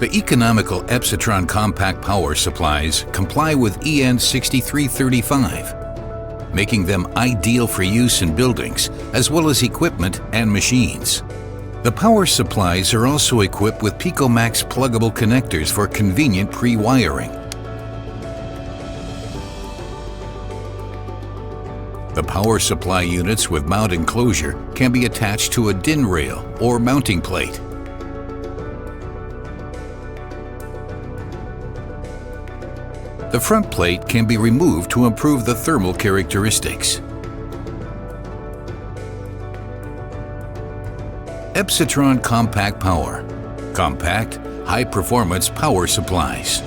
The economical EPSITRON compact power supplies comply with EN 6335, making them ideal for use in buildings as well as equipment and machines. The power supplies are also equipped with PicoMax pluggable connectors for convenient pre-wiring. The power supply units with mount enclosure can be attached to a DIN rail or mounting plate. The front plate can be removed to improve the thermal characteristics. EPSITRON Compact Power. Compact, high-performance power supplies.